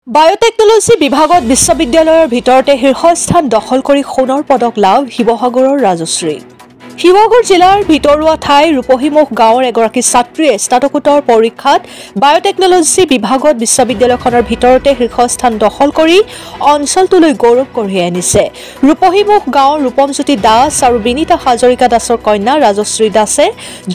Biotechnology বিভাগত বিশ্ববিদ্যালয়ৰ ভিতৰতে শীৰ্ষস্থান দখল কৰি সোণৰ পদক লাভ শিৱসাগৰৰ ৰাজশ্ৰী। শিৱসাগৰ জিলাৰ ভিতৰুৱা ঠাই ৰূপহীমুখ গাঁৱৰ এগৰাকী ছাত্ৰীয়ে স্নাতকোত্তৰ পৰীক্ষাত বায়োটেকনলজি বিভাগত বিশ্ববিদ্যালয়খনৰ ভিতৰতে শীৰ্ষস্থান দখল কৰি অঞ্চলটোলৈ গৌৰৱ কঢ়িয়াই আনিছে। ৰূপহীমুখ গাঁৱৰ ৰূপমজ্যোতি দাস আৰু বিনীতা হাজৰিকা দাসৰ কন্যা ৰাজশ্ৰী দাসে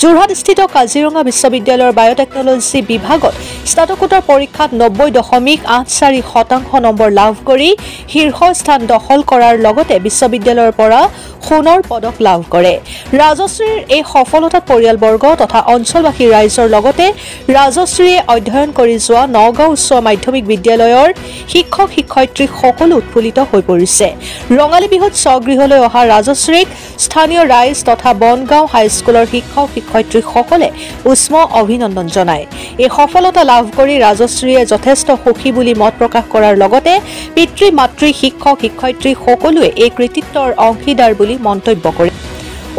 যোৰহাটস্থিত কাজিৰঙা বিশ্ববিদ্যালয়ৰ বায়োটেকনলজি বিভাগত স্নাতকোত্তৰ পৰীক্ষাত 90.84% নম্বৰ লাভ কৰি শীৰ্ষস্থান দখল কৰাৰ লগতে বিশ্ববিদ্যালয়ৰ পৰা সোণৰ পদক লাভ কৰে। ৰাজশ্ৰীৰ এই সফলতাত পৰিয়ালবৰ্গ তথা অঞ্চলবাসী ৰাইজৰ লগতে ৰাজশ্ৰীয়ে অধ্যয়ন কৰি যোৱা নগাঁও উচ্চ মাধ্যমিক বিদ্যালয়ৰ শিক্ষক শিক্ষয়িত্ৰী সকলো উৎফুল্লিত হৈ পৰিছে। ৰঙালী বিহুত স্বগৃহলৈ অহা ৰাজশ্ৰীক স্থানীয় ৰাইজ তথা বনগাঁও হাইস্কুলৰ শিক্ষক শিক্ষয়িত্ৰীসকলে উষ্ম অভিনন্দন জনায়। এই সফলতা লাভ কৰি ৰাজশ্ৰীয়ে যথেষ্ট সুখী বুলি মত প্ৰকাশ কৰাৰ লগতে পিতৃ মাতৃ শিক্ষক শিক্ষয়িত্ৰী সকলোৱে এই কৃতিত্বৰ অংশীদাৰ বুলি মন্তব্য কৰে।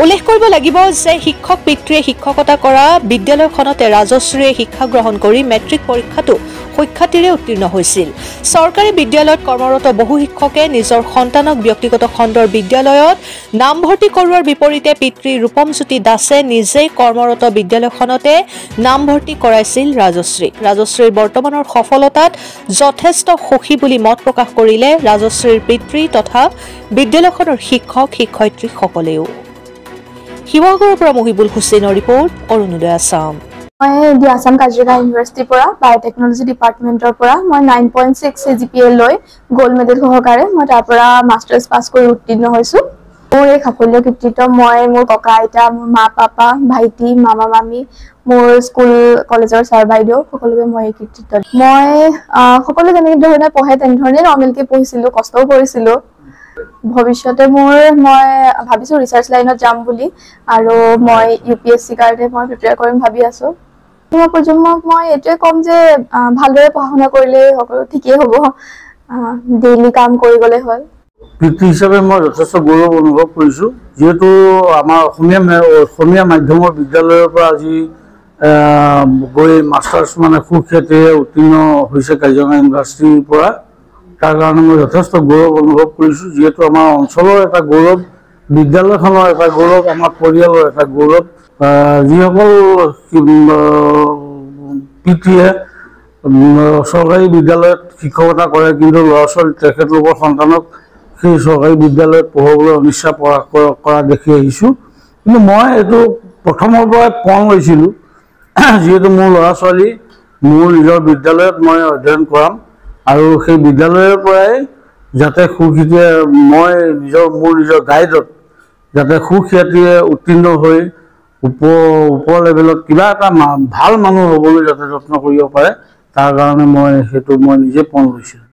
উল্লেখ কৰিব লাগিব যে শিক্ষক পিতৃয়ে শিক্ষকতা কৰা বিদ্যালয়খনতে ৰাজশ্ৰীয়ে শিক্ষা গ্ৰহণ কৰি মেট্ৰিক পৰীক্ষাটো সুখ্যাতিৰে উত্তীৰ্ণ হৈছিল। চৰকাৰী বিদ্যালয়ত কৰ্মৰত বহু শিক্ষকে নিজৰ সন্তানক ব্যক্তিগত খণ্ডৰ বিদ্যালয়ত নামভৰ্তি কৰোৱাৰ বিপৰীতে পিতৃ ৰূপমজ্যোতি দাসে নিজেই কৰ্মৰত বিদ্যালয়খনতে নামভৰ্তি কৰাইছিল ৰাজশ্ৰীক। ৰাজশ্ৰীৰ বৰ্তমানৰ সফলতাত যথেষ্ট সুখী বুলি মত প্ৰকাশ কৰিলে ৰাজশ্ৰীৰ পিতৃ তথা বিদ্যালয়খনৰ শিক্ষক শিক্ষয়িত্ৰীসকলেও। শিৱসাগৰৰ পৰা মহিবুল হুছেইনৰ ৰিপৰ্ট, অৰুণোদয় আছাম। মই দি আছাম কাজিৰঙা ইউনিভাৰ্চিটিৰ পৰা বায়োটেকনলজি ডিপাৰ্টমেণ্টৰ পৰা মই 9.6 CGPA লৈ গোল্ড মেডেল সহকাৰে মই তাৰ পৰা মাষ্টাৰ্ছ পাছ কৰি উত্তীৰ্ণ হৈছোঁ। মোৰ এই সাফল্য কৃতিত্ব মই মোৰ ককা আইতা, মোৰ মা পাপা, ভাইটি, মামা মামী, মোৰ স্কুল কলেজৰ ছাৰ বাইদেউ সকলোকে মই এই কৃতিত্ব। মই সকলো যেনেকৈ ধৰণে পঢ়ে তেনেধৰণে নৰ্মেলকৈ পঢ়িছিলোঁ, কষ্টও কৰিছিলোঁ। ভৱিষ্যতে মই ভাবিছোঁ ৰিচাৰ্চ লাইনত যাম বুলি, আৰু মই UPSC কাৰণে মই প্ৰিপেয়াৰ কৰিম ভাবি আছোঁ। প্ৰজন্মক মই এইটোৱে ক'ম যে ভালদৰে পঢ়া শুনা কৰিলে সকলো ঠিকেই হ'ব, ডেইলি কাম কৰি গ'লে হ'ল। পিতৃ হিচাপে মই যথেষ্ট গৌৰৱ অনুভৱ কৰিছোঁ, যিহেতু আমাৰ অসমীয়া মাধ্যমৰ বিদ্যালয়ৰ পৰা আজি গৈ মাষ্টাৰ্ছ মানে সুখ্যাতিৰে উত্তীৰ্ণ হৈছে কাজিৰঙা ইউনিভাৰ্চিটিৰ পৰা। তাৰ কাৰণে মই যথেষ্ট গৌৰৱ অনুভৱ কৰিছোঁ, যিহেতু আমাৰ অঞ্চলৰ এটা গৌৰৱ, বিদ্যালয়খনৰ এটা গৌৰৱ, আমাৰ পৰিয়ালৰ এটা গৌৰৱ। যিসকল পিতৃয়ে চৰকাৰী বিদ্যালয়ত শিক্ষকতা কৰে কিন্তু ল'ৰা ছোৱালী তেখেতলোকৰ সন্তানক সেই চৰকাৰী বিদ্যালয়ত পঢ়াবলৈ অনিচ্ছা প্ৰকাশ কৰা দেখি আহিছোঁ। কিন্তু মই এইটো প্ৰথমৰ পৰাই পণ লৈছিলোঁ, যিহেতু মোৰ ল'ৰা ছোৱালী মোৰ নিজৰ বিদ্যালয়ত মই অধ্যয়ন কৰাম, আৰু সেই বিদ্যালয়ৰ পৰাই যাতে সুখ্যাতিৰে মই মোৰ নিজৰ গাইডত যাতে সুখ্যাতিৰে উত্তীৰ্ণ হৈ ওপৰ লেভেলত কিবা এটা ভাল মানুহ হ'বলৈ যাতে যত্ন কৰিব পাৰে, তাৰ কাৰণে মই নিজে পণ লৈছিলোঁ।